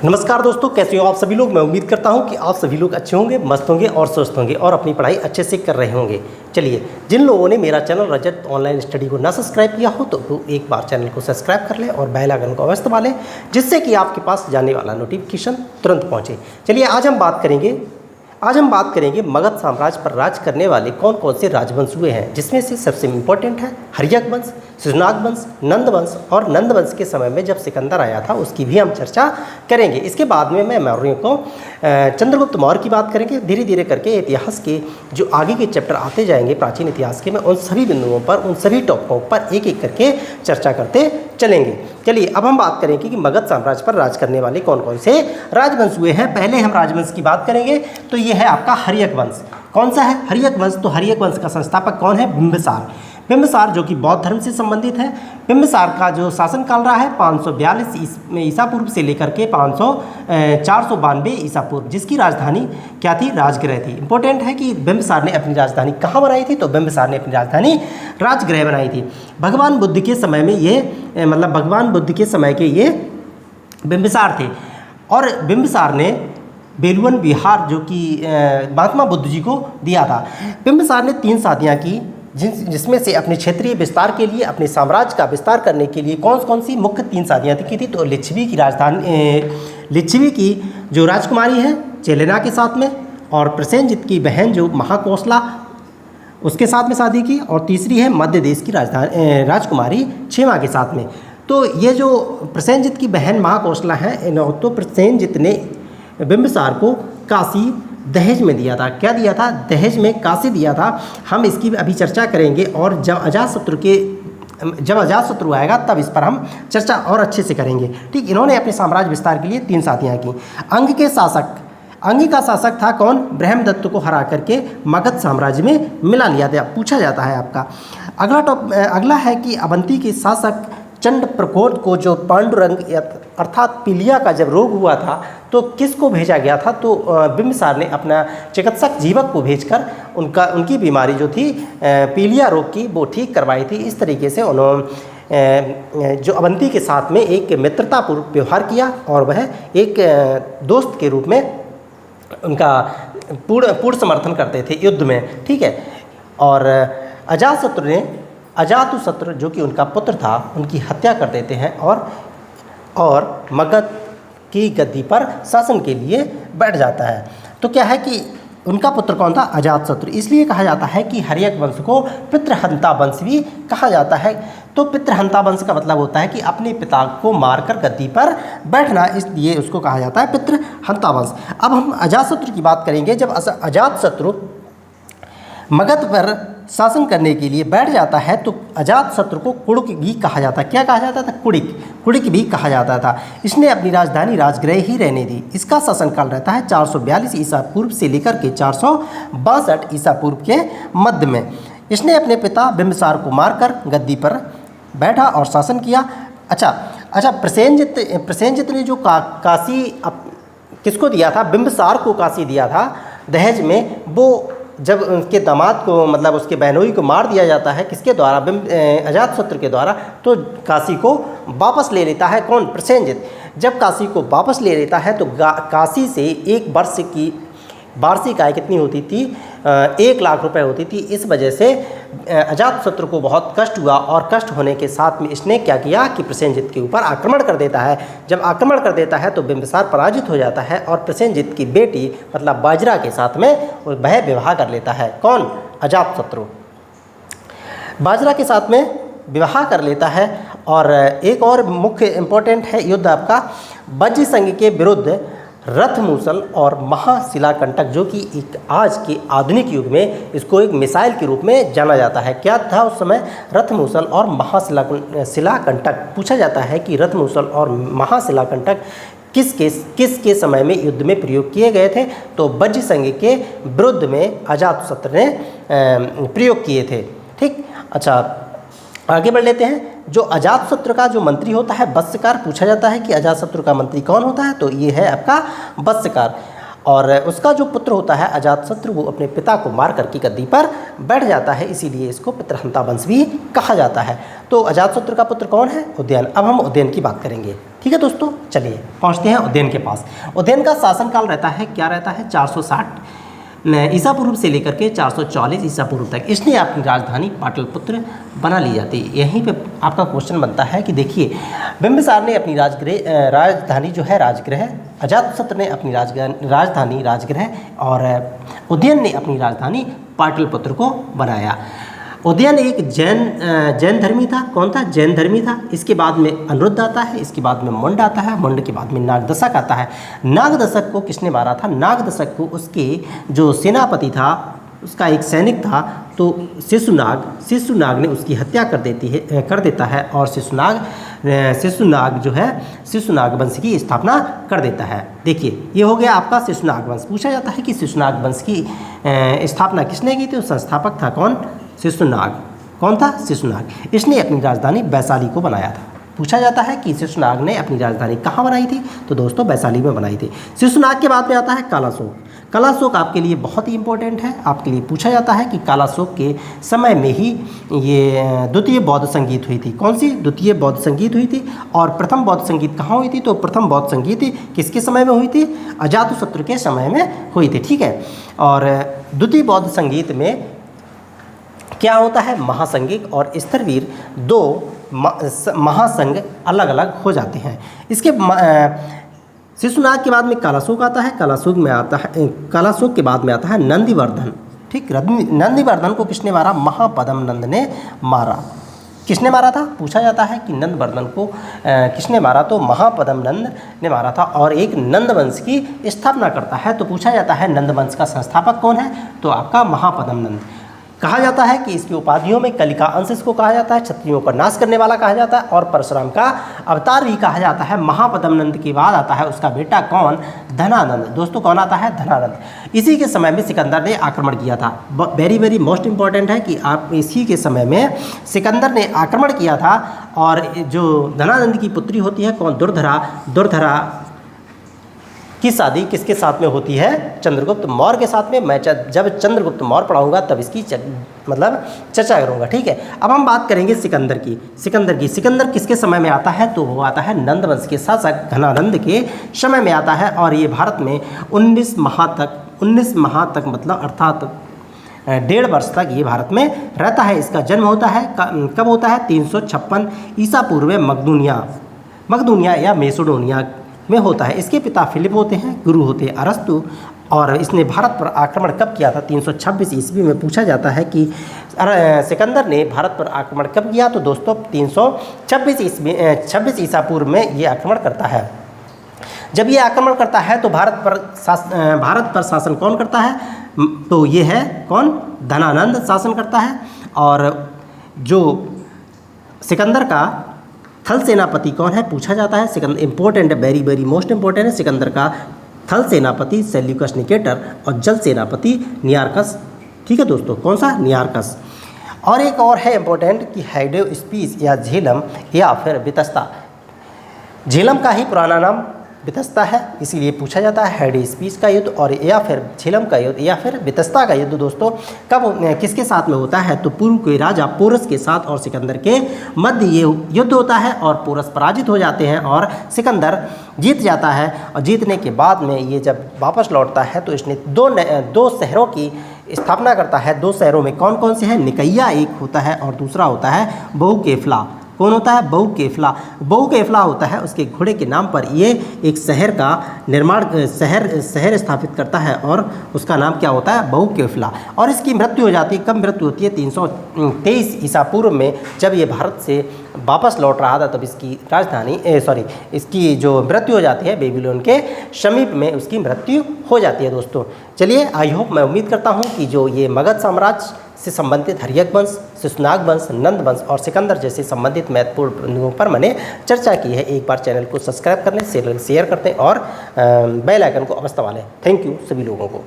नमस्कार दोस्तों, कैसे हो आप सभी लोग। मैं उम्मीद करता हूं कि आप सभी लोग अच्छे होंगे, मस्त होंगे और स्वस्थ होंगे और अपनी पढ़ाई अच्छे से कर रहे होंगे। चलिए, जिन लोगों ने मेरा चैनल रजत ऑनलाइन स्टडी को ना सब्सक्राइब किया हो तो एक बार चैनल को सब्सक्राइब कर लें और बेल आइकन को अवश्य दबा लें, जिससे कि आपके पास जाने वाला नोटिफिकेशन तुरंत पहुँचे। चलिए, आज हम बात करेंगे मगध साम्राज्य पर राज करने वाले कौन कौन से राजवंश हुए हैं, जिसमें से सबसे इम्पोर्टेंट है हर्यक वंश, शुष्नाग वंश, नंद वंश और नंद वंश के समय में जब सिकंदर आया था उसकी भी हम चर्चा करेंगे। इसके बाद में मैं मौर्यों को चंद्रगुप्त मौर्य की बात करेंगे। धीरे धीरे करके इतिहास के जो आगे के चैप्टर आते जाएंगे प्राचीन इतिहास के, मैं उन सभी बिंदुओं पर, उन सभी टॉपिकों पर एक एक करके चर्चा करते चलेंगे। चलिए, अब हम बात करेंगे कि मगध साम्राज्य पर राज करने वाले कौन कौन से राजवंश हुए हैं। पहले हम राजवंश की बात करेंगे तो ये है आपका हर्यक वंश। कौन सा है हर्यक वंश? तो हर्यक वंश का संस्थापक कौन है? बिंबिसार। बिंबिसार जो कि बौद्ध धर्म से संबंधित है। बिंबिसार का जो शासनकाल रहा है 542 ईसा पूर्व से लेकर के 492 ईसा पूर्व, जिसकी राजधानी क्या थी? राजगृह थी। इंपॉर्टेंट है कि बिंबिसार ने अपनी राजधानी कहाँ बनाई थी? तो बिंबिसार ने अपनी राजधानी राजगृह बनाई थी। भगवान बुद्ध के समय में भगवान बुद्ध के समय के ये बिंबिसार थे। और बिंबिसार ने बेलवन विहार जो कि महात्मा बुद्ध जी को दिया था। बिंबिसार ने 3 शादियाँ की, जिसमें से अपने क्षेत्रीय विस्तार के लिए, अपने साम्राज्य का विस्तार करने के लिए कौन सी मुख्य 3 शादियाँ की थी? तो लिच्छवी की जो राजकुमारी है चेलेना के साथ में, और प्रसेनजित की बहन जो महाकोसला उसके साथ में शादी की, और तीसरी है मध्य देश की राजकुमारी क्षेमा के साथ में। तो ये जो प्रसेनजित की बहन महाकोसला है, तो प्रसेनजित ने बिंबिसार को काशी दहेज में दिया था। क्या दिया था? दहेज में काशी दिया था। हम इसकी अभी चर्चा करेंगे, और जब अजातशत्रु आएगा तब इस पर हम चर्चा और अच्छे से करेंगे। ठीक, इन्होंने अपने साम्राज्य विस्तार के लिए 3 शादियाँ की। अंग का शासक था कौन? ब्रह्मदत्त को हरा करके मगध साम्राज्य में मिला लिया था। पूछा जाता है आपका। अगला है कि अवंती के शासक चंड प्रकोट को जो पांडुरंग अर्थात पीलिया का जब रोग हुआ था तो किसको भेजा गया था? तो बिंबिसार ने अपना चिकित्सक जीवक को भेजकर उनकी बीमारी जो थी पीलिया रोग की, वो ठीक करवाई थी। इस तरीके से उन्होंने जो अवंती के साथ में एक मित्रतापूर्वक व्यवहार किया, और वह एक दोस्त के रूप में उनका पूर्ण समर्थन करते थे युद्ध में। ठीक है, और अजातशत्रु जो कि उनका पुत्र था, उनकी हत्या कर देते हैं और मगध की गद्दी पर शासन के लिए बैठ जाता है। तो क्या है कि उनका पुत्र कौन था? अजातशत्रु। इसलिए कहा जाता है कि हर्यक वंश को पितृहंता वंश भी कहा जाता है। तो पितृहंता वंश का मतलब होता है कि अपने पिता को मारकर गद्दी पर बैठना, इसलिए उसको कहा जाता है पितृहंता वंश। अब हम अजातशत्रु की बात करेंगे। जब अजातशत्रु मगध पर शासन करने के लिए बैठ जाता है तो अजातशत्रु को कुड़िक भी कहा जाता है। क्या कहा जाता था? कुड़िक भी कहा जाता था। इसने अपनी राजधानी राजगृह ही रहने दी। इसका शासनकाल रहता है 442 ईसा पूर्व से लेकर के 462 ईसा पूर्व के मध्य में। इसने अपने पिता बिंबिसार को मारकर गद्दी पर बैठा और शासन किया। अच्छा, प्रसेनजित ने जो काशी किसको दिया था? बिंबिसार को काशी दिया था दहेज में। वो जब उनके दामाद को, मतलब उसके बहनोई को मार दिया जाता है, किसके द्वारा? अजातशत्रु के द्वारा, तो काशी को वापस ले लेता है कौन? प्रसेनजित। जब काशी को वापस ले लेता है तो काशी से एक वर्ष की वार्षिक आय कितनी होती थी? 1 लाख रुपए होती थी। इस वजह से अजातशत्रु को बहुत कष्ट हुआ, और कष्ट होने के साथ में इसने क्या किया कि प्रसेनजित के ऊपर आक्रमण कर देता है। जब आक्रमण कर देता है तो बिंबिसार पराजित हो जाता है, और प्रसेनजित की बेटी मतलब बाजरा के साथ में वह विवाह कर लेता है। कौन? अजातशत्रु बाजरा के साथ में विवाह कर लेता है। और एक और मुख्य इम्पोर्टेंट है युद्ध आपका वज्र संघ के विरुद्ध रथमूसल और महाशिलाकंटक, जो कि एक आज के आधुनिक युग में इसको एक मिसाइल के रूप में जाना जाता है। क्या था उस समय? रथमूसल और महाशिलाकंटक। पूछा जाता है कि रथमूसल और महाशिलाकंटक किसके समय में युद्ध में प्रयोग किए गए थे? तो वज्र संघ के विरुद्ध में अजातशत्रु ने प्रयोग किए थे। ठीक, अच्छा, आगे बढ़ लेते हैं। जो अजातशत्रु का जो मंत्री होता है वत्स्यकार, पूछा जाता है कि अजातशत्रु का मंत्री कौन होता है? तो ये है आपका वत्स्यकार। और उसका जो पुत्र होता है अजातशत्रु, वो अपने पिता को मार करके गद्दी पर बैठ जाता है, इसीलिए इसको पितृहंता वंश भी कहा जाता है। तो अजातशत्रु का पुत्र कौन है? उदयन। अब हम उदयन की बात करेंगे। ठीक है दोस्तों, चलिए पहुंचते हैं उदयन के पास। उदयन का शासनकाल रहता है, क्या रहता है, 460 ईसा पूर्व से लेकर के 444 ईसा पूर्व तक। इसने अपनी राजधानी पाटलिपुत्र बना ली जाती है। यहीं पे आपका क्वेश्चन बनता है कि देखिए, बिंबिसार ने अपनी राजधानी जो है राजगृह, अजातशत्रु ने अपनी राजधानी राजगृह और उदयन ने अपनी राजधानी पाटलिपुत्र को बनाया। उदयन एक जैन धर्मी था। कौन था? जैन धर्मी था। इसके बाद में अनिरुद्ध आता है, इसके बाद में मुंड आता है, मुंड के बाद में नागदशक आता है। नागदशक को किसने मारा था? नागदशक को उसके जो सेनापति था, उसका एक सैनिक था, तो शिशुनाग ने उसकी हत्या कर देता है और शिशुनाग जो है शिशुनाग वंश की स्थापना कर देता है। देखिए, ये हो गया आपका शिशुनाग वंश। पूछा जाता है कि शिशुनाग वंश की स्थापना किसने की थी? तो संस्थापक था कौन? शिशुनाग। कौन था? शिशुनाग। इसने अपनी राजधानी वैशाली को बनाया था। पूछा जाता है कि शिशुनाग ने अपनी राजधानी कहाँ बनाई थी? तो दोस्तों वैशाली में बनाई थी। शिशुनाग के बाद में आता है कालाशोक। कालाशोक आपके लिए बहुत ही इंपॉर्टेंट है। आपके लिए पूछा जाता है कि कालाशोक के समय में ही ये द्वितीय बौद्ध संगीत हुई थी। कौन सी? द्वितीय बौद्ध संगीत हुई थी। और प्रथम बौद्ध संगीत कहाँ हुई थी? तो प्रथम बौद्ध संगीत किसके समय में हुई थी? अजातशत्रु के समय में हुई थी। ठीक है। और द्वितीय बौद्ध संगीत में क्या होता है? महासंगिक और स्तरवीर दो महासंघ अलग अलग हो जाते हैं। इसके शिशुनाग के बाद में कालाशोक आता है। कालाशोक के बाद में आता है नंदीवर्धन। ठीक, नंदीवर्धन को किसने मारा? महापद्म नंद ने मारा। किसने मारा था? पूछा जाता है कि नंदवर्धन को किसने मारा? तो महापद्म नंद ने मारा था और एक नंद वंश की स्थापना करता है। तो पूछा जाता है नंद वंश का संस्थापक कौन है? तो आपका महापद्म नंद। कहा जाता है कि इसकी उपाधियों में कलिका अंश इसको कहा जाता है, क्षत्रियों का नाश करने वाला कहा जाता है और परशुराम का अवतार भी कहा जाता है। महापद्म नंद के बाद आता है उसका बेटा कौन? धनानंद। दोस्तों कौन आता है? धनानंद। इसी के समय में सिकंदर ने आक्रमण किया था। वेरी वेरी मोस्ट इंपॉर्टेंट है कि आप इसी के समय में सिकंदर ने आक्रमण किया था। और जो धनानंद की पुत्री होती है कौन? दुर्धरा की शादी किसके साथ में होती है? चंद्रगुप्त मौर्य के साथ में। मैं जब चंद्रगुप्त मौर्य पढ़ाऊंगा तब इसकी चर्चा करूंगा। ठीक है। अब हम बात करेंगे सिकंदर की। सिकंदर किसके समय में आता है? तो वो आता है नंद वंश के शासक धनानंद के समय में आता है। और ये भारत में 19 माह तक मतलब अर्थात 1.5 वर्ष तक ये भारत में रहता है। इसका जन्म होता है कब होता है? 356 ईसा पूर्व में मकदूनिया या मेसिडोनिया में होता है। इसके पिता फिलिप होते हैं, गुरु होते हैं अरस्तु। और इसने भारत पर आक्रमण कब किया था? 326 ईस्वी में। पूछा जाता है कि सिकंदर ने भारत पर आक्रमण कब किया? तो दोस्तों 326 ईसा पूर्व में ये आक्रमण करता है। जब ये आक्रमण करता है तो भारत पर शासन कौन करता है? तो ये है कौन? धनानंद शासन करता है। और जो सिकंदर का थल सेनापति कौन है? पूछा जाता है। सिकंदर इंपॉर्टेंट है, वेरी वेरी मोस्ट इंपॉर्टेंट है। सिकंदर का थल सेनापति सेल्यूकस निकेटर और जल सेनापति नियारकस। ठीक है दोस्तों, कौन सा? नियारकस। और एक और है इंपॉर्टेंट कि हाइड्रोस्पीस या झेलम या फिर वितस्ता। झेलम का ही पुराना नाम वितस्ता है, इसीलिए पूछा जाता है हाइड्रोस्पीस का युद्ध और या फिर झेलम का युद्ध या फिर वितस्ता का युद्ध दोस्तों कब किसके साथ में होता है? तो पूर्व के राजा पोरस के साथ और सिकंदर के मध्य ये युद्ध होता है और पोरस पराजित हो जाते हैं और सिकंदर जीत जाता है। और जीतने के बाद में ये जब वापस लौटता है तो इसने दो शहरों की स्थापना करता है। 2 शहरों में कौन कौन से हैं? निकैया एक होता है और दूसरा होता है बहुकेफला। कौन होता है? बहुकेफला होता है। उसके घोड़े के नाम पर ये एक शहर का निर्माण शहर स्थापित करता है और उसका नाम क्या होता है? बहुकेफला। और इसकी मृत्यु हो जाती है। कब मृत्यु होती है? 323 ईसा पूर्व में, जब ये भारत से वापस लौट रहा था तब इसकी इसकी जो मृत्यु हो जाती है बेबीलोन के समीप में उसकी मृत्यु हो जाती है दोस्तों। चलिए, आई होप, मैं उम्मीद करता हूँ कि जो ये मगध साम्राज्य से संबंधित हर्यक वंश, शिशुनाग वंश, नंद वंश और सिकंदर जैसे संबंधित महत्वपूर्ण बिंदुओं पर मैंने चर्चा की है। एक बार चैनल को सब्सक्राइब कर लें, शेयर करते हैं और बेल आइकन को अवश्य दबा लें। थैंक यू सभी लोगों को।